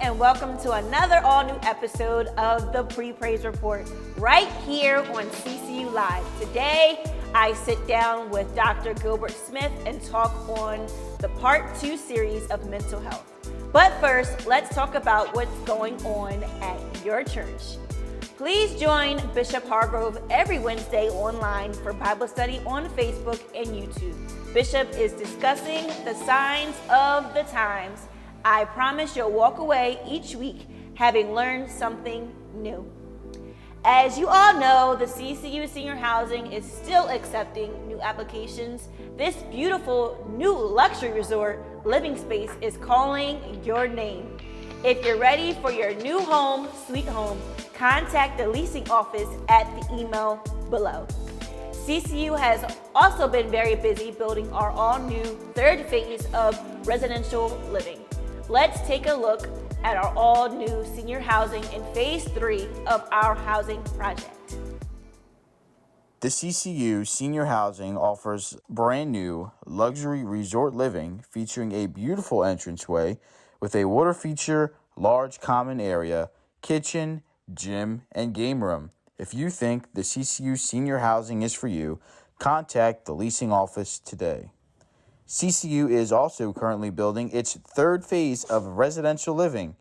and welcome to another all-new episode of the Pre-Praise Report right here on CCU Live. Today, I sit down with Dr. Gill Smith and talk on the Part 2 series of mental health. But first, let's talk about what's going on at your church. Please join Bishop Hargrove every Wednesday online for Bible study on Facebook and YouTube. Bishop is discussing the signs of the times. I promise you'll walk away each week having learned something new. As you all know, the CCU Senior Housing is still accepting new applications. This beautiful new luxury resort living space is calling your name. If you're ready for your new home, sweet home, contact the leasing office at the email below. CCU has also been very busy building our all-new third phase of residential living. Let's take a look at our all-new senior housing in phase 3 of our housing project. The CCU Senior Housing offers brand new luxury resort living featuring a beautiful entranceway with a water feature, large common area, kitchen, gym, and game room. If you think the CCU Senior Housing is for you, contact the leasing office today. CCU is also currently building its third phase of residential living,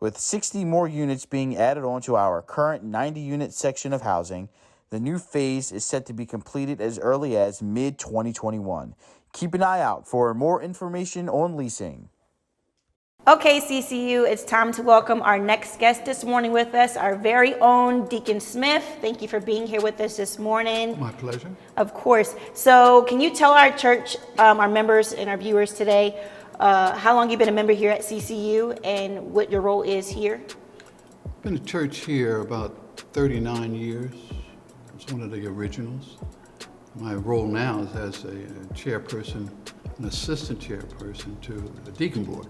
with 60 more units being added onto our current 90-unit section of housing. The new phase is set to be completed as early as mid-2021. Keep an eye out for more information on leasing. Okay, CCU, it's time to welcome our next guest this morning with us, our very own Deacon Smith. Thank you for being here with us this morning. My pleasure. Of course. So can you tell our church, our members and our viewers today, how long you've been a member here at CCU and what your role is here? I've been at church here about 39 years. I was one of the originals. My role now is as a chairperson, an assistant chairperson to the deacon board.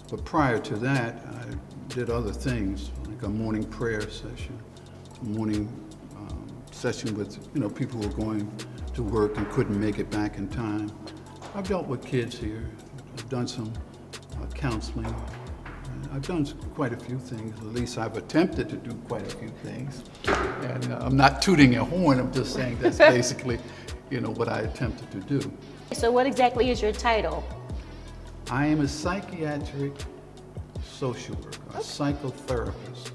But prior to that, I did other things, like a morning prayer session, a morning session with people who were going to work and couldn't make it back in time. I've dealt with kids here. I've done some counseling. I've done quite a few things. At least I've attempted to do quite a few things. And I'm not tooting a horn. I'm just saying that's basically, what I attempted to do. So what exactly is your title? I am a psychiatric social worker, a psychotherapist.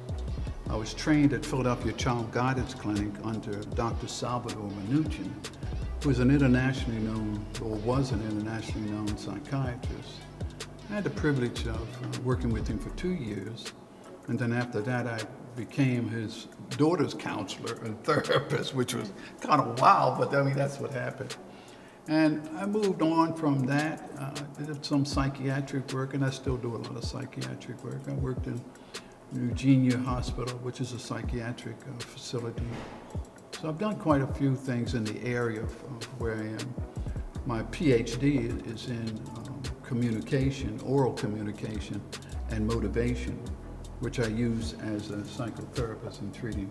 I was trained at Philadelphia Child Guidance Clinic under Dr. Salvador Minuchin, who is an internationally known, or was an internationally known psychiatrist. I had the privilege of working with him for 2 years, and then after that I became his daughter's counselor and therapist, which was kind of wild, but that's what happened. And I moved on from that, did some psychiatric work, and I still do a lot of psychiatric work. I worked in Eugenia Hospital, which is a psychiatric facility. So I've done quite a few things in the area of where I am. My PhD is in communication, oral communication, and motivation, which I use as a psychotherapist in treating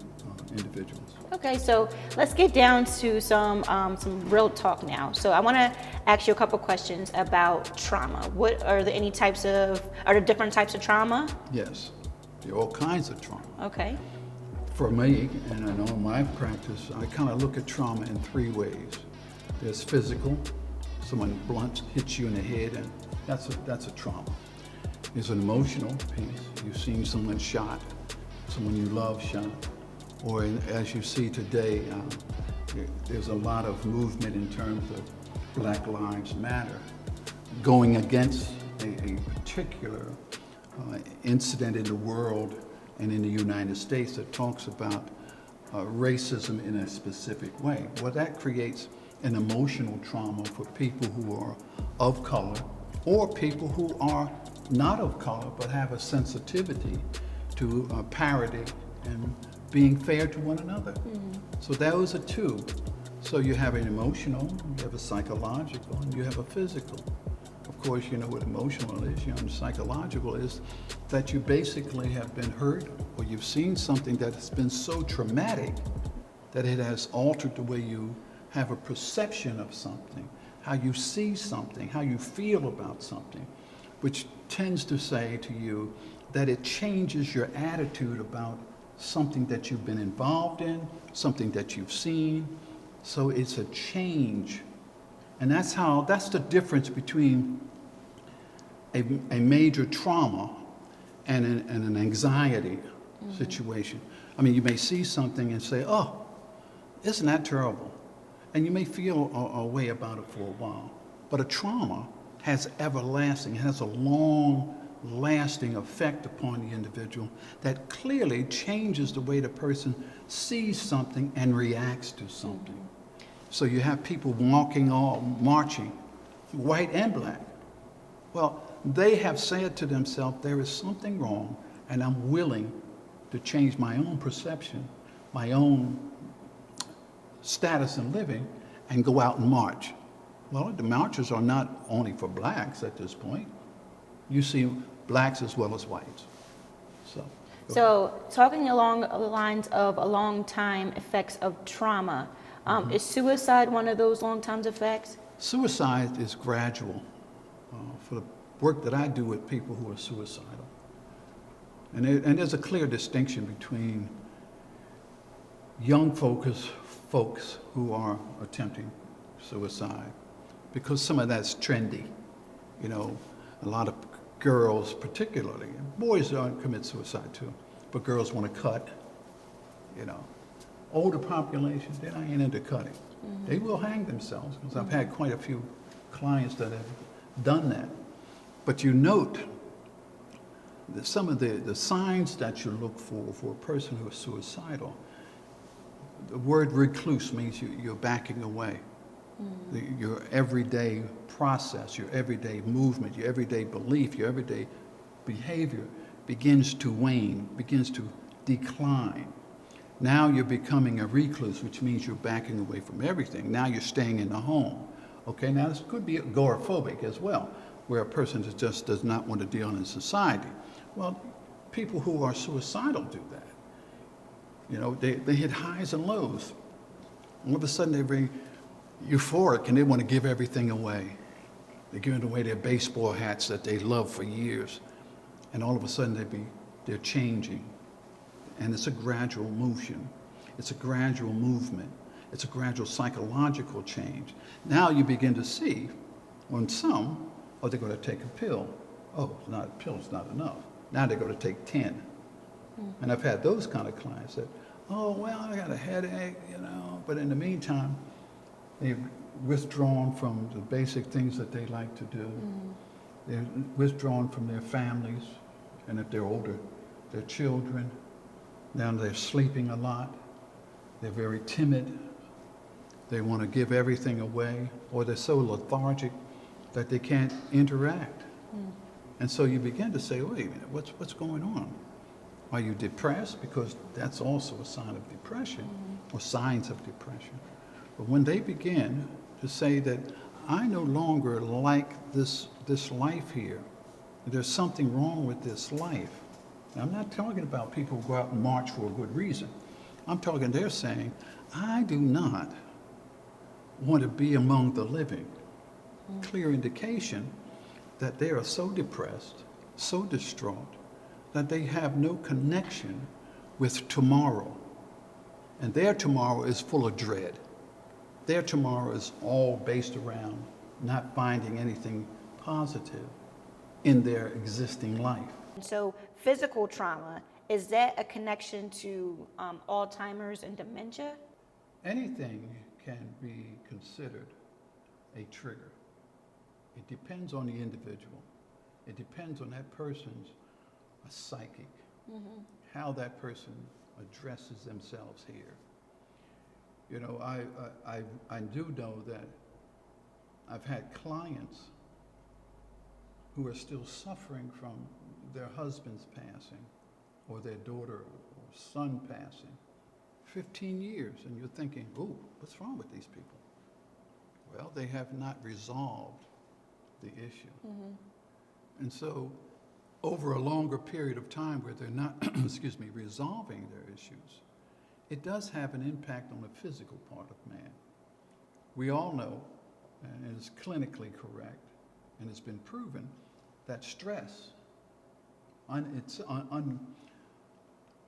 individuals. Okay, so let's get down to some real talk now. So I want to ask you a couple questions about trauma. What are there different types of trauma? Yes, there are all kinds of trauma. Okay. For me, and I know in my practice, I kind of look at trauma in 3 ways. There's physical, someone blunt hits you in the head, and that's a trauma. There's an emotional piece. You've seen someone shot, someone you love shot, or as you see today, there's a lot of movement in terms of Black Lives Matter, going against a particular incident in the world and in the United States that talks about racism in a specific way. Well, that creates an emotional trauma for people who are of color or people who are not of color but have a sensitivity to parity and being fair to one another. So those are 2. So you have an emotional, you have a psychological, and you have a physical. Of course, you know what emotional is, and psychological is that you basically have been hurt or you've seen something that has been so traumatic that it has altered the way you have a perception of something, how you see something, how you feel about something, which tends to say to you, that it changes your attitude about something that you've been involved in, something that you've seen. So it's a change. And that's the difference between a major trauma and an anxiety situation. I mean, you may see something and say, oh, isn't that terrible? And you may feel a way about it for a while. But a trauma has everlasting, has a long-lasting effect upon the individual that clearly changes the way the person sees something and reacts to something. So you have people marching, white and black. Well, they have said to themselves, there is something wrong, and I'm willing to change my own perception, my own status in living, and go out and march. Well, the marches are not only for blacks at this point. You see blacks as well as whites. So talking along the lines of a long-time effects of trauma, is suicide one of those long-time effects? Suicide is gradual. For the work that I do with people who are suicidal. And there's a clear distinction between young folks who are attempting suicide, because some of that's trendy. You know, a lot of girls particularly, boys don't commit suicide too, but girls want to cut, you know. Older populations, they're not into cutting. They will hang themselves, because I've had quite a few clients that have done that. But you note that some of the signs that you look for a person who is suicidal. The word recluse means you're backing away. Your everyday process, your everyday movement, your everyday belief, your everyday behavior begins to wane, begins to decline. Now you're becoming a recluse, which means you're backing away from everything. Now you're staying in the home. Okay, now this could be agoraphobic as well, where a person just does not want to deal in society. Well, people who are suicidal do that. You know, they hit highs and lows. All of a sudden they're very euphoric and they want to give everything away. They're giving away their baseball hats that they loved for years. And all of a sudden they're changing. And it's a gradual motion. It's a gradual movement. It's a gradual psychological change. Now you begin to see on some, oh, they're going to take a pill. Oh, a pill's not enough. Now they're going to take 10. And I've had those kind of clients that, oh, well, I got a headache, you know. But in the meantime, they've withdrawn from the basic things that they like to do. They're withdrawn from their families. And if they're older, their children. Now they're sleeping a lot. They're very timid. They want to give everything away, or they're so lethargic that they can't interact. And so you begin to say, wait a minute, what's going on? Are you depressed? Because that's also a sign of depression, or signs of depression. But when they begin to say that I no longer like this life here, there's something wrong with this life. Now, I'm not talking about people who go out and march for a good reason. I'm talking, they're saying, I do not want to be among the living. Clear indication that they are so depressed, so distraught, that they have no connection with tomorrow. And their tomorrow is full of dread. Their tomorrow is all based around not finding anything positive in their existing life. So physical trauma, is that a connection to Alzheimer's and dementia? Anything can be considered a trigger. It depends on the individual. It depends on that person's psychic, how that person addresses themselves here. You know, I do know that I've had clients who are still suffering from their husband's passing, or their daughter or son passing, 15 years, and you're thinking, oh, what's wrong with these people? Well, they have not resolved the issue. And so over a longer period of time where they're not, resolving their issues, it does have an impact on the physical part of man. We all know, and it's clinically correct, and it's been proven, that stress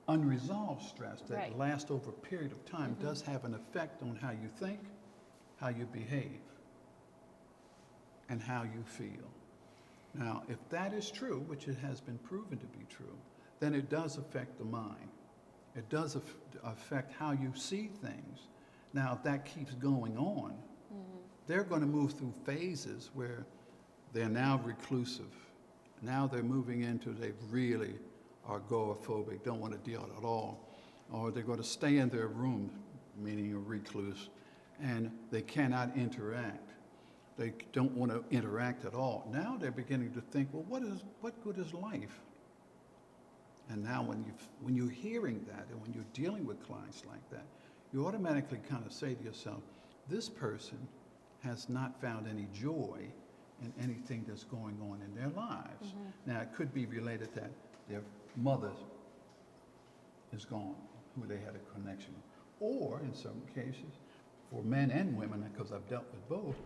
Unresolved stress that Right. lasts over a period of time does have an effect on how you think, how you behave, and how you feel. Now, if that is true, which it has been proven to be true, then it does affect the mind. It does affect how you see things. Now, if that keeps going on, they're going to move through phases where they're now reclusive. Now they're moving into they really are agoraphobic, don't want to deal at all. Or they're going to stay in their room, meaning a recluse, and they cannot interact. They don't want to interact at all. Now they're beginning to think, well, what good is life? And now when you're hearing that and when you're dealing with clients like that, you automatically kind of say to yourself, this person has not found any joy in anything that's going on in their lives. Now, it could be related that their mother is gone, who they had a connection with. Or, in some cases, for men and women, because I've dealt with both,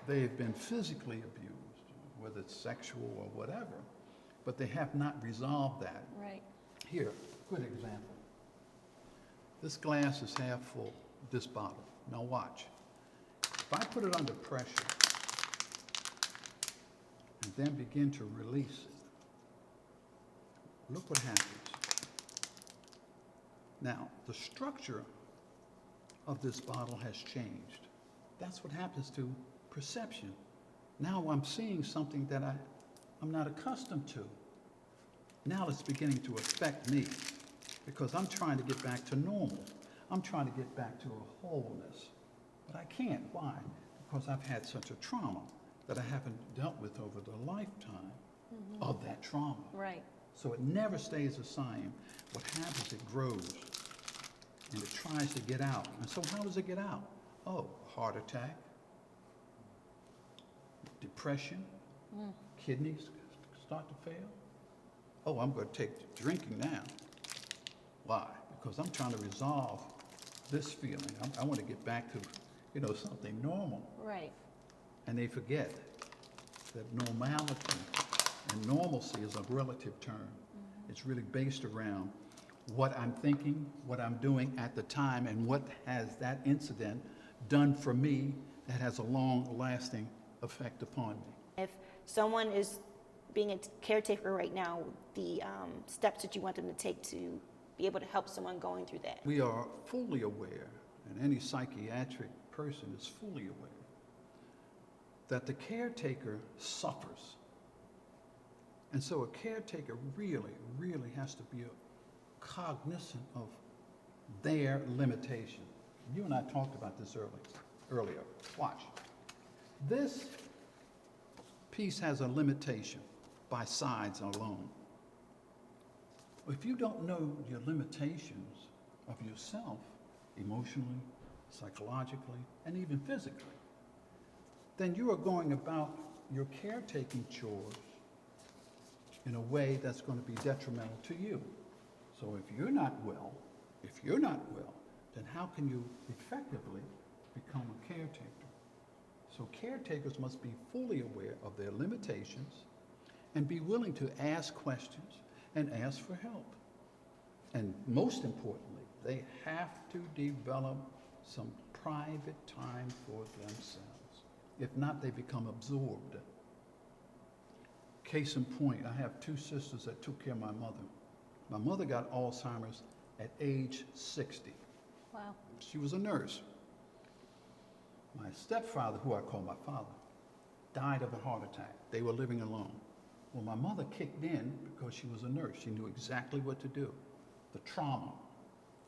they've been physically abused, whether it's sexual or whatever, but they have not resolved that. Right. Here, good example. This glass is half full, this bottle. Now watch. If I put it under pressure and then begin to release it, look what happens. Now, the structure of this bottle has changed. That's what happens to perception. Now I'm seeing something that I'm not accustomed to. Now it's beginning to affect me because I'm trying to get back to normal. I'm trying to get back to a wholeness. But I can't. Why? Because I've had such a trauma that I haven't dealt with over the lifetime of that trauma. Right. So it never stays the same. What happens, it grows and it tries to get out. And so how does it get out? Oh, heart attack, depression, kidneys start to fail. Oh, I'm going to take to drinking now. Why? Because I'm trying to resolve this feeling. I want to get back to, something normal. Right. And they forget that normality and normalcy is a relative term. It's really based around what I'm thinking, what I'm doing at the time, and what has that incident done for me that has a long-lasting effect upon me. If someone is being a caretaker right now, the steps that you want them to take to be able to help someone going through that. We are fully aware, and any psychiatric person is fully aware, that the caretaker suffers. And so a caretaker really, really has to be cognizant of their limitation. You and I talked about this earlier. Watch. This piece has a limitation by sides alone. If you don't know your limitations of yourself, emotionally, psychologically, and even physically, then you are going about your caretaking chores in a way that's going to be detrimental to you. So if you're not well, then how can you effectively become a caretaker? So caretakers must be fully aware of their limitations and be willing to ask questions and ask for help. And most importantly, they have to develop some private time for themselves. If not, they become absorbed. Case in point, I have two sisters that took care of my mother. My mother got Alzheimer's at age 60. Wow. She was a nurse. My stepfather, who I call my father, died of a heart attack. They were living alone. Well, my mother kicked in because she was a nurse. She knew exactly what to do. The trauma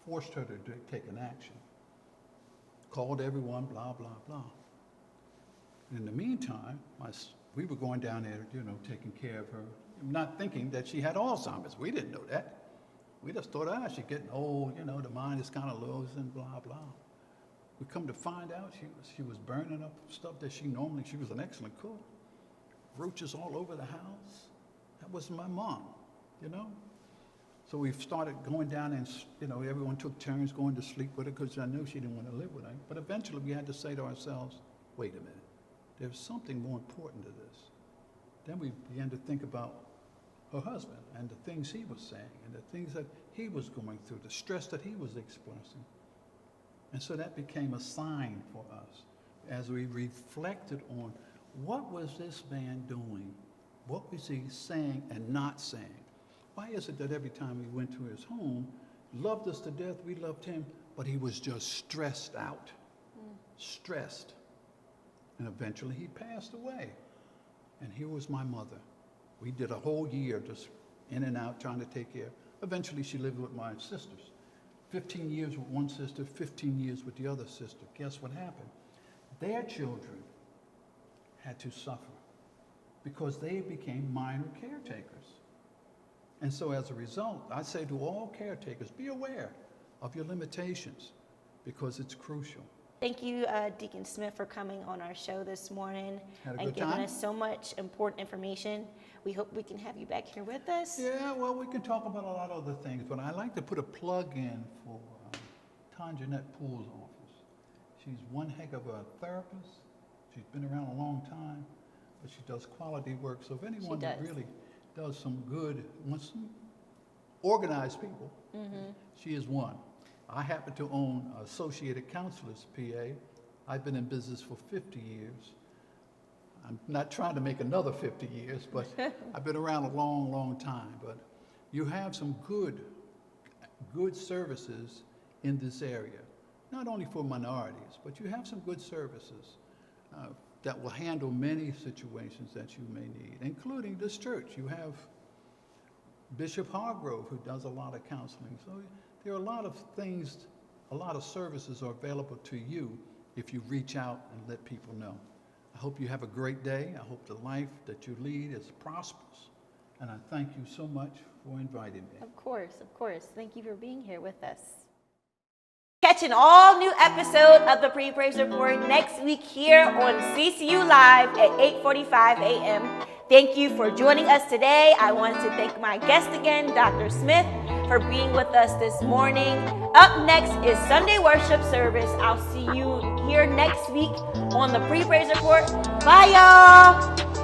forced her to take an action. Called everyone, blah, blah, blah. In the meantime, we were going down there, taking care of her, not thinking that she had Alzheimer's. We didn't know that. We just thought, she's getting old, the mind is kind of losing, blah, blah. We come to find out she was burning up stuff that she was an excellent cook. Roaches all over the house. That was my mom, So we started going down and, everyone took turns going to sleep with her because I knew she didn't want to live with her. But eventually we had to say to ourselves, wait a minute, there's something more important to this. Then we began to think about her husband and the things he was saying and the things that he was going through, the stress that he was expressing. And so that became a sign for us as we reflected on what was this man doing? What was he saying and not saying? Why is it that every time we went to his home, loved us to death, we loved him, but he was just stressed out, stressed. And eventually he passed away. And here was my mother. We did a whole year just in and out trying to take care. Eventually she lived with my sisters. 15 years with one sister, 15 years with the other sister. Guess what happened? Their children had to suffer because they became minor caretakers. And so as a result, I say to all caretakers, be aware of your limitations because it's crucial. Thank you, Deacon Smith, for coming on our show this morning Had a and good giving time? us so much important information. We hope we can have you back here with us. Yeah, well, we can talk about a lot of other things, but I like to put a plug in for Tanjanette Poole's office. She's one heck of a therapist. She's been around a long time, but she does quality work. So if anyone that really does some good, wants some organized people, she is one. I happen to own Associated Counselors, PA. I've been in business for 50 years. I'm not trying to make another 50 years, but I've been around a long, long time. But you have some good services in this area, not only for minorities, but you have some good services that will handle many situations that you may need, including this church. You have Bishop Hargrove, who does a lot of counseling. So there are a lot of things, a lot of services are available to you if you reach out and let people know. I hope you have a great day. I hope the life that you lead is prosperous. And I thank you so much for inviting me. Of course, of course. Thank you for being here with us. Catch an all-new episode of the Pre-Praise Report next week here on CCU Live at 8:45 a.m. Thank you for joining us today. I want to thank my guest again, Dr. Smith, for being with us this morning. Up next is Sunday worship service. I'll see you here next week on the Pre-Praise Report. Bye, y'all.